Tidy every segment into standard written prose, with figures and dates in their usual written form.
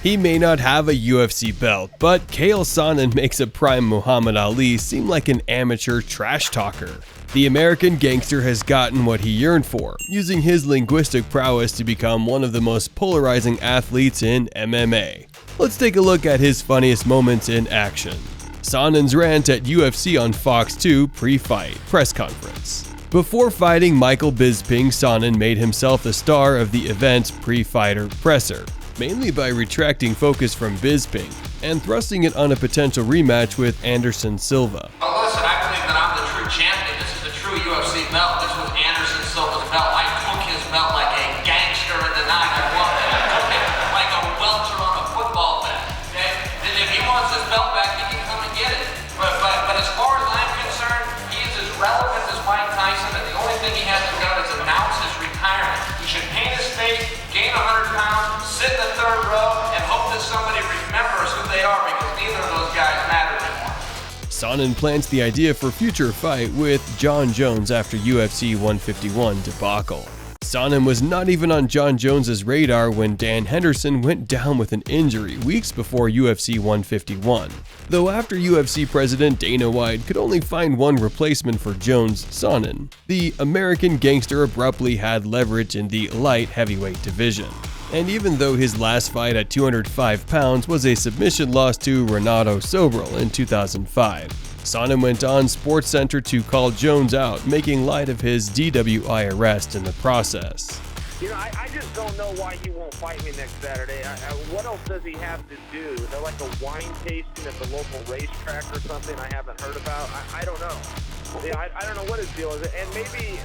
He may not have a UFC belt, but Chael Sonnen makes a prime Muhammad Ali seem like an amateur trash talker. The American gangster has gotten what he yearned for, using his linguistic prowess to become one of the most polarizing athletes in MMA. Let's take a look at his funniest moments in action. Sonnen's rant at UFC on Fox 2 pre-fight press conference. Before fighting Michael Bisping, Sonnen made himself the star of the event's pre-fighter presser, mainly by retracting focus from Bisping and thrusting it on a potential rematch with Anderson Silva. Oh, listen, I believe that I'm the true champion. This is the true UFC belt. This was Anderson Silva's belt. I took his belt like a gangster in the night. I won it. I took it like a welter on a football bat. Okay? And if he wants his belt back, he can come and get it. But as far as I'm concerned, he's as relevant as Mike Tyson, and the only thing he hasn't done is announce his retirement. He should paint his face, gain 100 pounds, sit in the third row, and hope that somebody remembers who they are, because neither of those guys matter anymore. Sonnen plants the idea for future fight with Jon Jones after UFC 151 debacle. Sonnen was not even on Jon Jones' radar when Dan Henderson went down with an injury weeks before UFC 151. Though after UFC president Dana White could only find one replacement for Jones, Sonnen, the American gangster abruptly had leverage in the light heavyweight division. And even though his last fight at 205 pounds was a submission loss to Renato Sobral in 2005, Sonnen went on SportsCenter to call Jones out, making light of his DWI arrest in the process. You know, I just don't know why he won't fight me next Saturday. What else does he have to do? Is there like a wine tasting at the local racetrack or something I haven't heard about? I don't know. Yeah, I don't know what his deal is. And maybe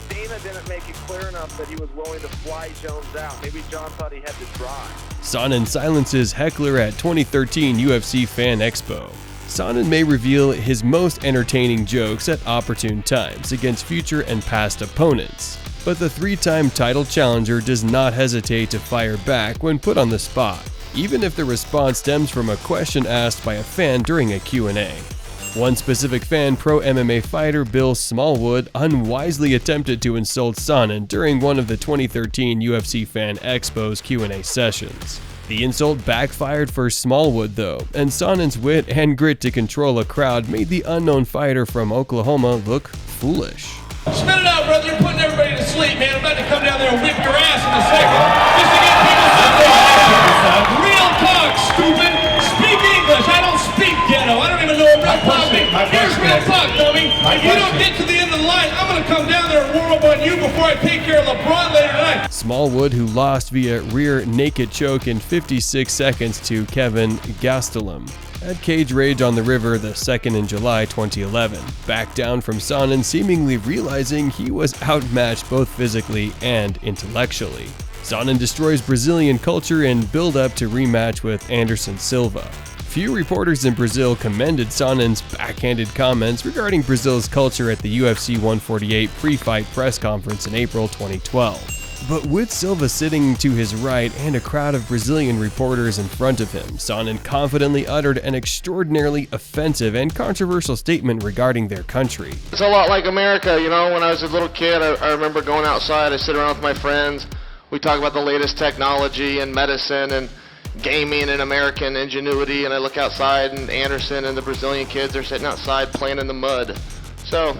Dana didn't make it clear enough that he was willing to fly Jones out. Maybe Jon thought he had to drive. Sonnen silences Heckler at 2013 UFC Fan Expo. Sonnen may reveal his most entertaining jokes at opportune times against future and past opponents, but the three-time title challenger does not hesitate to fire back when put on the spot, even if the response stems from a question asked by a fan during a Q&A. One specific fan, pro MMA fighter Bill Smallwood, unwisely attempted to insult Sonnen during one of the 2013 UFC Fan Expo's Q&A sessions. The insult backfired for Smallwood though, and Sonnen's wit and grit to control a crowd made the unknown fighter from Oklahoma look foolish. Spit it out, brother. You're putting everybody to sleep, man. I'm about to come down there and whip your ass in a second. Just to get people something. Real talk, stupid. Speak English. I don't speak ghetto. I don't even know what real talk means. Here's real talk, dummy. If you don't get to the end of the line, I'm going to come down there and warm up on you before I take care of LeBron later tonight. Smallwood, who lost via rear naked choke in 56 seconds to Kevin Gastelum at Cage Rage on the River the 2nd in July 2011, backed down from Sonnen, seemingly realizing he was outmatched both physically and intellectually. Sonnen destroys Brazilian culture in build-up to rematch with Anderson Silva. Few reporters in Brazil commended Sonnen's backhanded comments regarding Brazil's culture at the UFC 148 pre-fight press conference in April 2012. But with Silva sitting to his right and a crowd of Brazilian reporters in front of him, Sonnen confidently uttered an extraordinarily offensive and controversial statement regarding their country. It's a lot like America, you know. When I was a little kid, I remember going outside, I sit around with my friends, we talk about the latest technology and medicine and gaming and American ingenuity, and I look outside and Anderson and the Brazilian kids are sitting outside playing in the mud. So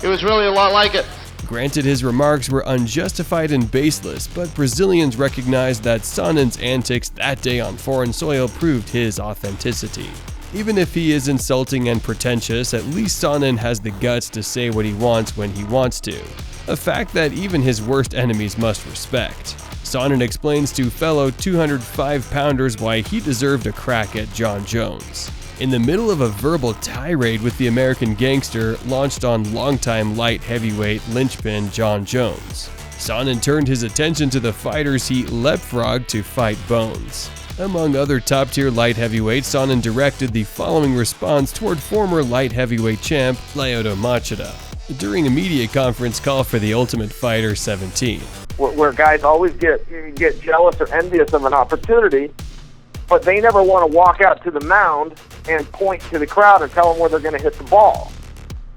it was really a lot like it. Granted, his remarks were unjustified and baseless, but Brazilians recognized that Sonnen's antics that day on foreign soil proved his authenticity. Even if he is insulting and pretentious, at least Sonnen has the guts to say what he wants when he wants to, a fact that even his worst enemies must respect. Sonnen explains to fellow 205-pounders why he deserved a crack at Jon Jones. In the middle of a verbal tirade with the American gangster launched on longtime light heavyweight linchpin Jon Jones, Sonnen turned his attention to the fighters he leapfrogged to fight Bones. Among other top-tier light heavyweights, Sonnen directed the following response toward former light heavyweight champ Lyoto Machida during a media conference call for The Ultimate Fighter 17. Where guys always get jealous or envious of an opportunity, but they never want to walk out to the mound and point to the crowd and tell them where they're going to hit the ball.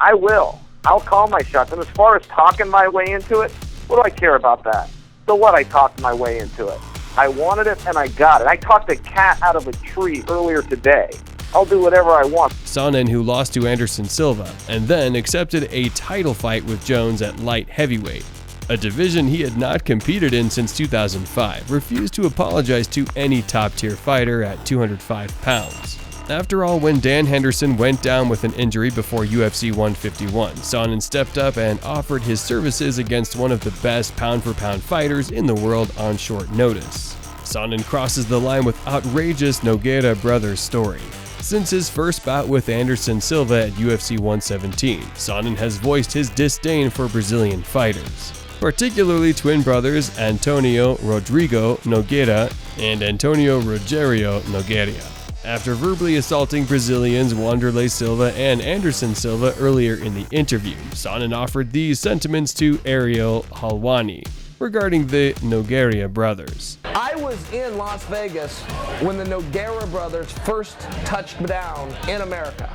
I will. I'll call my shots. And as far as talking my way into it, what do I care about that? So what, I talked my way into it. I wanted it, and I got it. I talked a cat out of a tree earlier today. I'll do whatever I want. Sonnen, who lost to Anderson Silva, and then accepted a title fight with Jones at light heavyweight, a division he had not competed in since 2005, refused to apologize to any top-tier fighter at 205 pounds. After all, when Dan Henderson went down with an injury before UFC 151, Sonnen stepped up and offered his services against one of the best pound-for-pound fighters in the world on short notice. Sonnen crosses the line with outrageous Nogueira brothers story. Since his first bout with Anderson Silva at UFC 117, Sonnen has voiced his disdain for Brazilian fighters, particularly twin brothers Antonio Rodrigo Nogueira and Antonio Rogério Nogueira. After verbally assaulting Brazilians Wanderlei Silva and Anderson Silva earlier in the interview, Sonnen offered these sentiments to Ariel Helwani regarding the Nogueira brothers. I was in Las Vegas when the Nogueira brothers first touched down in America.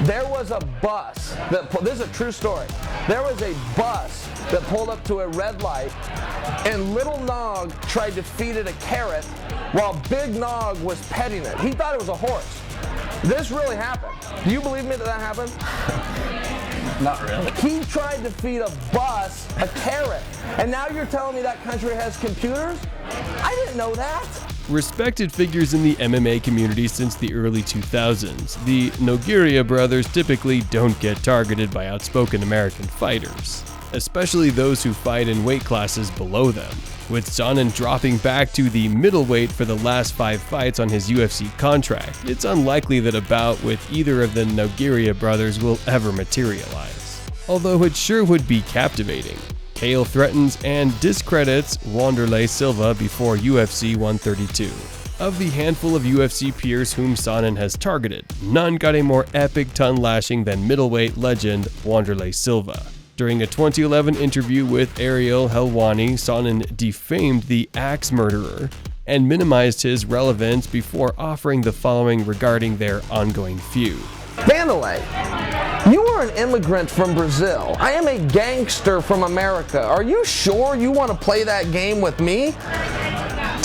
There was a bus this is a true story. There was a bus that pulled up to a red light, and Little Nog tried to feed it a carrot while Big Nog was petting it. He thought it was a horse. This really happened. Do you believe me that happened? Not really. He tried to feed a bus a carrot, and now you're telling me that country has computers? I didn't know that. Respected figures in the MMA community since the early 2000s, the Nogueira brothers typically don't get targeted by outspoken American fighters, especially those who fight in weight classes below them. With Sonnen dropping back to the middleweight for the last 5 fights on his UFC contract, it's unlikely that a bout with either of the Nogueira brothers will ever materialize. Although it sure would be captivating. Chael threatens and discredits Wanderlei Silva before UFC 132. Of the handful of UFC peers whom Sonnen has targeted, none got a more epic tongue-lashing than middleweight legend Wanderlei Silva. During a 2011 interview with Ariel Helwani, Sonnen defamed the axe murderer and minimized his relevance before offering the following regarding their ongoing feud. Wanderlei, you are an immigrant from Brazil. I am a gangster from America. Are you sure you want to play that game with me?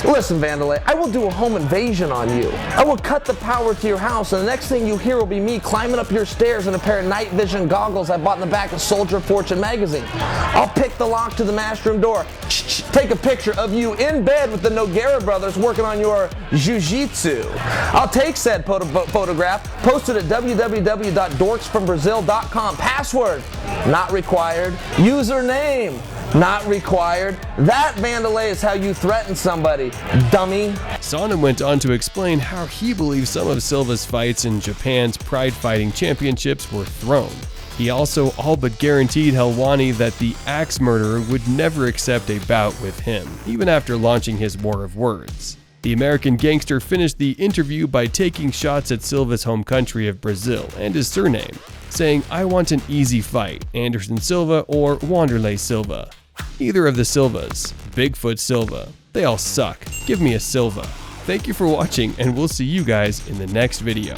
Listen, Wanderlei, I will do a home invasion on you. I will cut the power to your house, and the next thing you hear will be me climbing up your stairs in a pair of night vision goggles I bought in the back of Soldier of Fortune magazine. I'll pick the lock to the master room door, take a picture of you in bed with the Nogueira brothers working on your jiu-jitsu. I'll take said photograph, post it at www.dorksfrombrazil.com. Password, not required. Username, not required. That, Wanderlei, is how you threaten somebody, dummy. Sonnen went on to explain how he believes some of Silva's fights in Japan's Pride Fighting Championships were thrown. He also all but guaranteed Helwani that the axe murderer would never accept a bout with him, even after launching his war of words. The American gangster finished the interview by taking shots at Silva's home country of Brazil and his surname, saying, "I want an easy fight, Anderson Silva or Wanderlei Silva. Either of the Silvas, Bigfoot Silva, they all suck. Give me a Silva." Thank you for watching, and we'll see you guys in the next video.